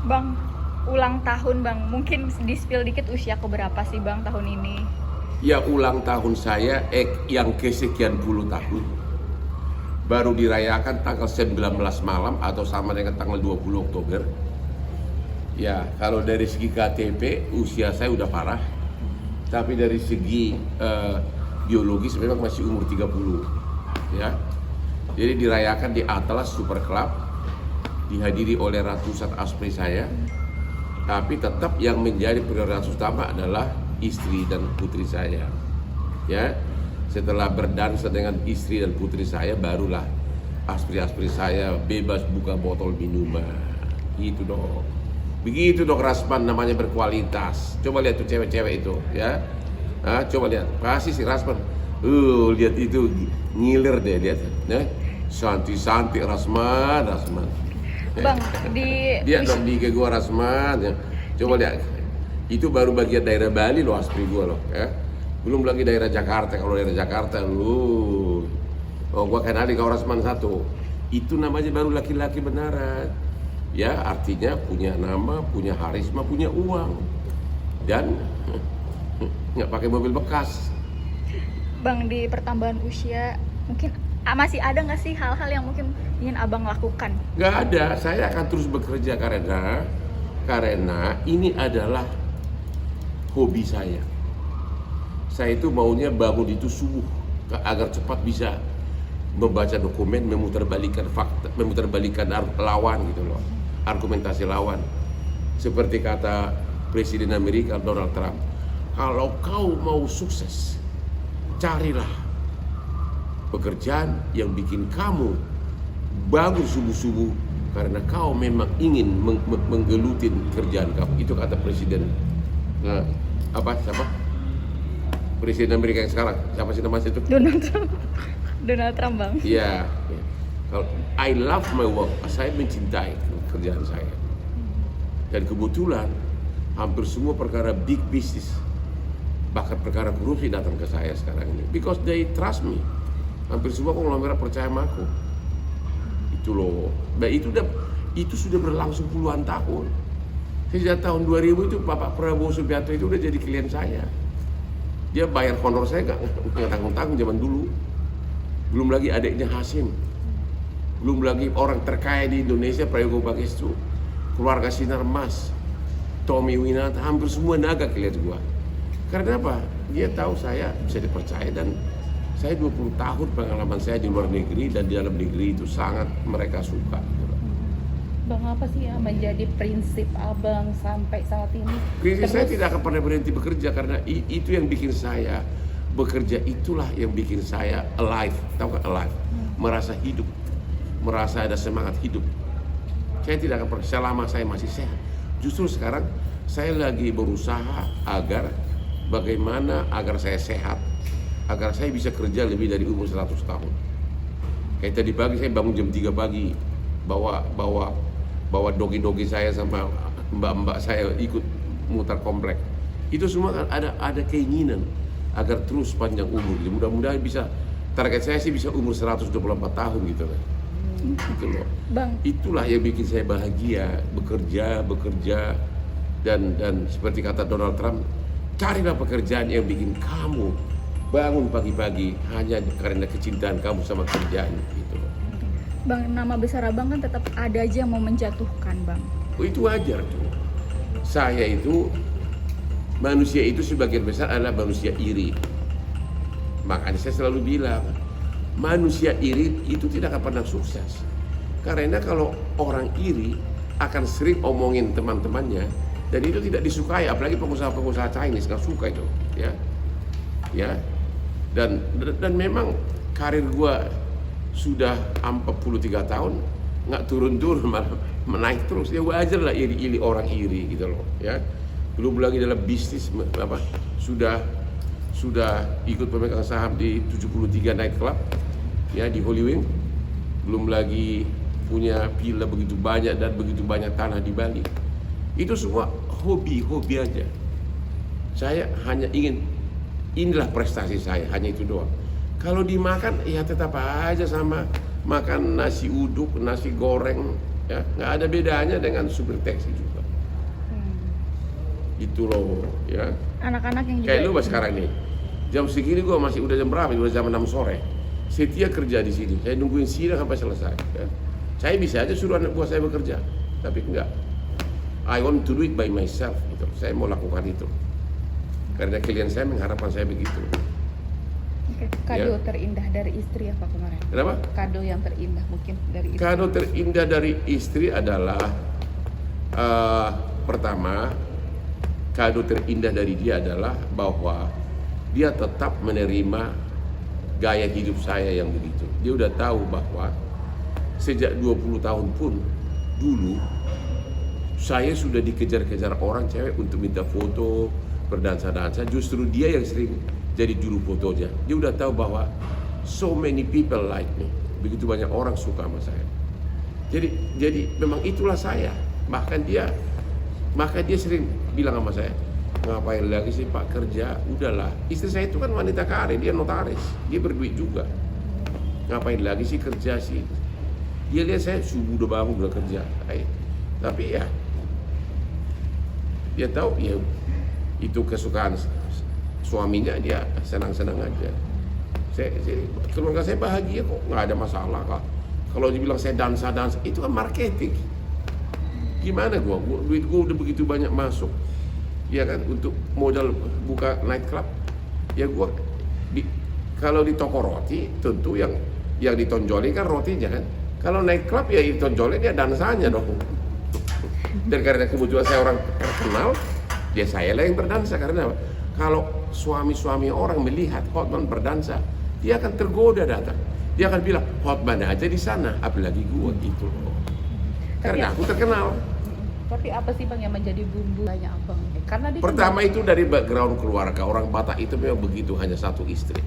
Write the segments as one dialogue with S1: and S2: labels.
S1: Bang, ulang tahun Bang, mungkin di-spill dikit usia keberapa sih Bang tahun ini?
S2: Ya ulang tahun saya yang kesekian puluh tahun baru dirayakan tanggal 19 malam atau sama dengan tanggal 20 Oktober. Ya kalau dari segi KTP usia saya udah parah, tapi dari segi biologis memang masih umur 30 ya. Jadi dirayakan di Atlas Super Club, dihadiri oleh ratusan aspri saya, tapi tetap yang menjadi prioritas utama adalah istri dan putri saya. Ya, setelah berdansa dengan istri dan putri saya, barulah aspri-aspri saya bebas buka botol minuman. Gitu dong. Begitu dong Rasman, namanya berkualitas. Coba lihat tuh cewek-cewek itu, ya. Coba lihat, pasti si Rasman. Lihat itu ngiler deh lihat. Ya. Santi-santi Rasman.
S1: Bang, di
S2: Dia dong di gua Rasman ya. Coba lihat. Itu baru bagian daerah Bali loh aspri gua loh ya. Belum lagi daerah Jakarta. Kalau daerah Jakarta gua kenali kau Rasman satu. Itu namanya baru laki-laki benaran. Ya, artinya punya nama, punya harisma, punya uang. Dan nggak pakai mobil bekas.
S1: Bang, di pertambahan usia mungkin masih ada nggak sih hal-hal yang mungkin ingin Abang lakukan?
S2: Nggak ada, saya akan terus bekerja karena ini adalah hobi saya. Saya itu maunya bangun itu subuh agar cepat bisa membaca dokumen, memutarbalikkan fakta, memutarbalikkan lawan gitu loh, argumentasi lawan. Seperti kata Presiden Amerika Donald Trump, kalau kau mau sukses, carilah pekerjaan yang bikin kamu bangun subuh-subuh karena kau memang ingin menggelutin kerjaan kamu. Itu kata Presiden siapa? Presiden Amerika yang sekarang, siapa sih namanya itu?
S1: Donald Trump. Donald Trump Bang.
S2: Iya. Kalau I love my work, saya mencintai kerjaan saya. Dan kebetulan hampir semua perkara big business, bahkan perkara korupsi datang ke saya sekarang ini, because they trust me. Hampir semua konglomerat percaya sama aku. Itu loh. Nah itu sudah berlangsung puluhan tahun. Sejak tahun 2000 itu Bapak Prabowo Subianto itu udah jadi klien saya. Dia bayar honor saya nggak tanggung-tanggung zaman dulu. Belum lagi adiknya Hasim. Belum lagi orang terkaya di Indonesia, Prayogo Bagistu, keluarga Sinar Mas, Tommy Winata, hampir semua naga klien gua. Karena apa? Dia tahu saya bisa dipercaya dan saya 20 tahun pengalaman saya di luar negeri dan di dalam negeri itu sangat mereka suka.
S3: Bang, apa sih yang menjadi prinsip Abang sampai saat ini?
S2: Prinsip saya tidak akan pernah berhenti bekerja karena itu yang bikin saya bekerja, itulah yang bikin saya alive. Tahu nggak alive? Merasa hidup, merasa ada semangat hidup. Saya tidak akan pernah, selama saya masih sehat. Justru sekarang saya lagi berusaha bagaimana agar saya sehat, agar saya bisa kerja lebih dari umur 100 tahun. Kayak tadi pagi saya bangun jam 3 pagi, bawa dogi-dogi saya sama mbak-mbak saya ikut mutar komplek. Itu semua kan ada keinginan agar terus panjang umur. Mudah-mudahan bisa, target saya sih bisa umur 124 tahun gitu kan. Gitu loh.
S1: Bang,
S2: Itulah yang bikin saya bahagia, bekerja dan seperti kata Donald Trump, carilah pekerjaan yang bikin kamu bangun pagi-pagi hanya karena kecintaan kamu sama kerjaan gitu loh.
S1: Bang, nama besar Abang kan tetap ada aja yang mau menjatuhkan Bang.
S2: Itu wajar tuh. Saya itu, manusia itu sebagian besar adalah manusia iri. Makanya saya selalu bilang, manusia iri itu tidak akan pernah sukses. Karena kalau orang iri akan sering omongin teman-temannya dan itu tidak disukai, apalagi pengusaha-pengusaha Chinese nggak suka itu, ya. Dan memang karir gua sudah 43 tahun nggak turun-turun, malah menaik terus. Ya wajar lah iri orang iri gitu loh, ya. Belum lagi dalam bisnis sudah ikut pemegang saham di 73 night club ya di Hollywood. Belum lagi punya villa begitu banyak dan begitu banyak tanah di Bali. Itu semua hobi aja. Saya hanya ingin, inilah prestasi saya, hanya itu doang. Kalau dimakan ya tetap aja sama makan nasi uduk, nasi goreng, ya nggak ada bedanya dengan supir taksi juga. Itu loh, ya.
S1: Anak-anak yang juga
S2: Kayak lu Mas sekarang nih. Jam segini gua masih udah jam berapa? Udah jam 6 sore. Setia kerja di sini. Saya nungguin sidang sampai selesai. Ya. Saya bisa aja suruh anak buah saya bekerja, tapi enggak. I want to do it by myself. Gitu. Saya mau lakukan itu. Karena klien saya mengharapkan saya begitu.
S1: Oke.
S3: Kado
S2: Ya.
S3: terindah dari istri apa kemarin?
S2: Kenapa?
S3: Kado yang terindah mungkin dari istri.
S2: Kado terindah dari istri adalah pertama, kado terindah dari dia adalah bahwa dia tetap menerima gaya hidup saya yang begitu. Dia udah tahu bahwa sejak 20 tahun pun dulu saya sudah dikejar-kejar orang cewek untuk minta foto, berdansa-dansa. Justru dia yang sering jadi juru fotonya. Dia udah tahu bahwa so many people like me. Begitu banyak orang suka sama saya. Jadi memang itulah saya. Bahkan dia sering bilang sama saya, ngapain lagi sih Pak kerja? Udahlah. Istri saya itu kan wanita karir, dia notaris, dia berduit juga. Ngapain lagi sih kerja sih? Dia lihat saya subuh udah bangun udah kerja. Tapi ya, dia tahu ya itu kesukaan suaminya, dia senang-senang aja. Keluarga saya bahagia kok, nggak ada masalah kok. Kalau dibilang saya dansa, itu kan marketing. Gimana duit gua udah begitu banyak masuk, ya kan, untuk modal buka night club. Ya gua kalau di toko roti tentu yang ditonjolin kan rotinya kan. Kalau night club ya ditonjolin dia dansanya dong. Dan karena kebetulan saya orang terkenal, dia saya lah yang berdansa. Karena apa? Kalau suami-suami orang melihat Hotman berdansa, dia akan tergoda datang. Dia akan bilang Hotman aja di sana, apalagi gua gitu loh. Karena aku terkenal.
S3: Tapi apa sih Bang yang menjadi bumbu banyak abang? Karena dia
S2: Pertama itu dari background keluarga. Orang Batak itu memang begitu, hanya satu istri.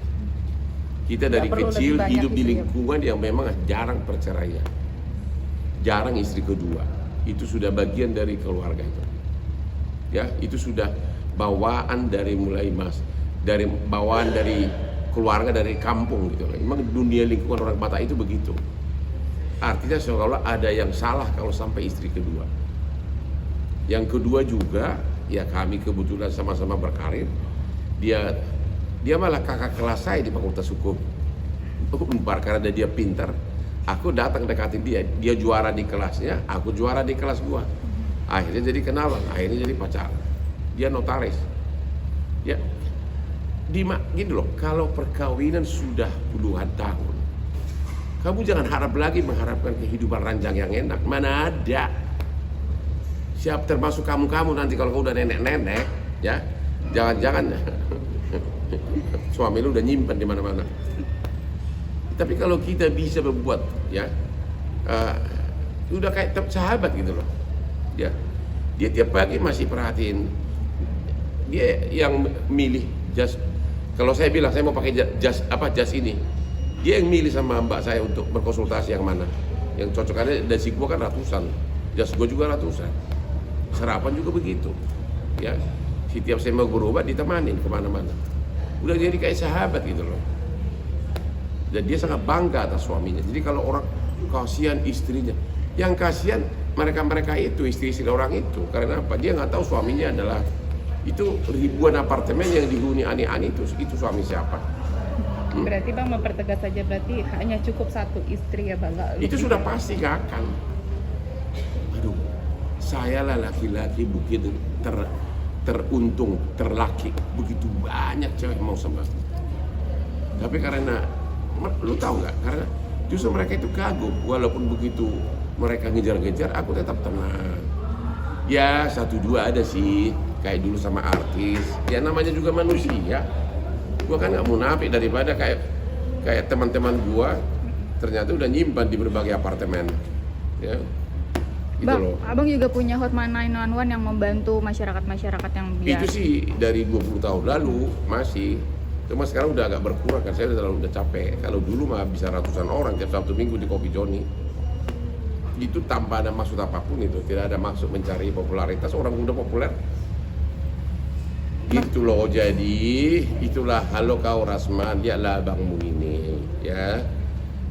S2: Kita dari
S3: perlu
S2: kecil
S3: lebih banyak
S2: hidup di
S3: istri ya?
S2: lingkungan yang memang jarang perceraian. Jarang istri kedua. Itu sudah bagian dari keluarga itu. Ya, itu sudah bawaan dari bawaan dari keluarga, dari kampung gitu. Memang dunia lingkungan orang Batak itu begitu. Artinya seolah-olah ada yang salah kalau sampai istri kedua. Yang kedua juga, ya kami kebetulan sama-sama berkarir. Dia malah kakak kelas saya di Fakultas Hukum. Karena dia pintar, aku datang dekatin dia. Dia juara di kelasnya, aku juara di kelas gua. Akhirnya jadi kenalan, akhirnya jadi pacaran. Dia notaris. Ya, gini loh, kalau perkawinan sudah puluhan tahun, kamu jangan mengharapkan kehidupan ranjang yang enak. Mana ada. Siap termasuk kamu nanti kalau kamu udah nenek-nenek, ya jangan-jangan suami lu udah nyimpan di mana-mana. Tapi kalau kita bisa berbuat, ya udah kayak sahabat gitu loh. Dia tiap pagi masih perhatiin. Dia yang milih jas. Kalau saya bilang saya mau pakai jas ini, dia yang milih sama mbak saya untuk berkonsultasi yang mana. Yang cocokannya dari si gua kan ratusan, jas gua juga ratusan. Sarapan juga begitu, ya. Setiap saya mau berobat ditemanin kemana-mana. Udah jadi kayak sahabat gitu loh. Dan dia sangat bangga atas suaminya. Jadi kalau orang kasihan istrinya, yang kasihan mereka itu istri-istri orang itu. Karena apa? Dia nggak tahu suaminya adalah itu ribuan apartemen yang dihuni ani-ani itu suami siapa.
S3: Berarti Bang mempertegas saja, berarti hanya cukup satu istri ya Bang?
S2: Itu sudah pasti gak akan. Aduh, saya lah laki-laki begitu teruntung, terlaki, begitu banyak cewek mau sama. Tapi karena lu tahu nggak? Karena justru mereka itu kagum. Walaupun begitu mereka ngejar-ngejar, aku tetap tenang. Ya satu dua ada sih, kayak dulu sama artis. Ya namanya juga manusia. Gua kan nggak munafik daripada kayak teman-teman gua ternyata udah nyimpan di berbagai apartemen. Ya. Gitu
S1: Bang,
S2: loh.
S1: abang juga punya Hotman 911 yang membantu masyarakat-masyarakat yang biasa.
S2: Itu sih dari 20 tahun lalu masih. Cuma sekarang udah agak berkurang kan, saya udah capek. Kalau dulu mah bisa ratusan orang tiap Sabtu Minggu di Kopi Joni. Itu tanpa ada maksud apapun itu, tidak ada maksud mencari popularitas, orang udah populer. Gitu loh, jadi itulah halo kau Rasman, dialah abangmu ini, ya.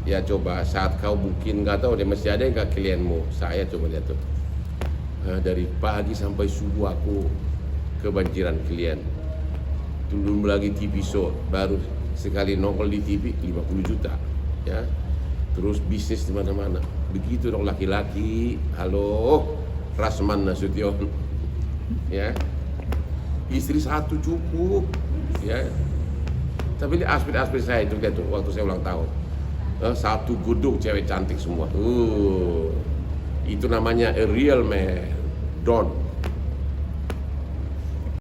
S2: Ya coba saat kau mungkin nggak tahu deh masih ada nggak klienmu, saya coba lihat tuh. Nah, dari pagi sampai subuh aku kebanjiran klien. Belum lagi TV show, baru sekali nongol di TV 50 juta, ya. Terus bisnis di mana-mana. Begitu dong laki-laki. Halo, Rasman Nasution, ya. Istri satu cukup, ya. Tapi ini aspek-aspek saya itu lihat tuh waktu saya ulang tahun. Satu gedung cewek cantik semua. Itu namanya a real man. Don.